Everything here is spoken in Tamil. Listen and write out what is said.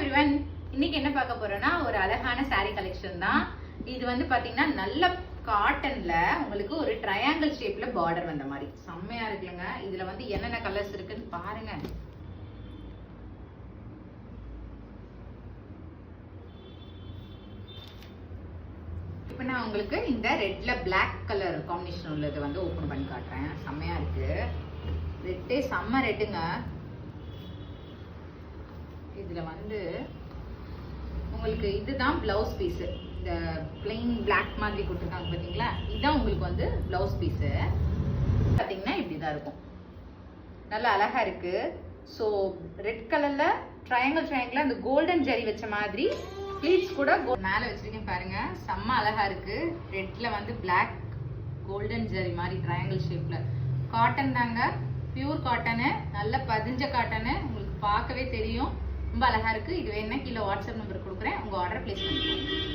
எவ்ரிவன், இன்னைக்கு என்ன பார்க்க போறோம்னா ஒரு அழகான saree கலெக்ஷன் தான். இது வந்து பாத்தீங்கன்னா நல்ல காட்டன்ல உங்களுக்கு ஒரு ட்ரையாங்கிள் ஷேப்ல பார்டர் வந்த மாதிரி செம்மையா இருக்குங்க. இதுல வந்து என்னென்ன கலர்ஸ் இருக்குன்னு பாருங்க. இப்போ நான் உங்களுக்கு இந்த ரெட்ல பிளாக் கலர் காம்பினேஷன் உள்ளது வந்து ஓபன் பண்ணி காட்டுறேன். செம்மையா இருக்கு. ரெட்டே செம்ம ரெட்டுங்க. இதுல வந்து உங்களுக்கு இதுதான் பிளவுஸ் பீஸ். இந்த பிளெயின் பிளாக் மாதிரி கொடுத்துருக்காங்க பாத்தீங்களா, இதுதான் உங்களுக்கு வந்து பிளவுஸ் பீஸ். பாத்தீங்கன்னா இப்படிதான் இருக்கும். நல்லா அழகா இருக்கு. ஸோ ரெட் கலர்ல ட்ரையாங்கிள் அந்த கோல்டன் ஜரி வச்ச மாதிரி ப்ளீட்ஸ் கூட மேல வச்சிருக்கேன் பாருங்க. செம்ம அழகா இருக்கு. ரெட்ல வந்து பிளாக் கோல்டன் ஜரி மாதிரி ட்ரையாங்கிள் ஷேப்ல காட்டன் தாங்க, பியூர் காட்டனு, நல்ல பதிஞ்ச காட்டனு. உங்களுக்கு பார்க்கவே தெரியும், ரொம்ப அழகா இருக்கு. இது வேணா கீழே வாட்ஸ்அப் நம்பர் கொடுக்குறேன், உங்க ஆர்டர் பிளேஸ் பண்ணிக்கோங்க.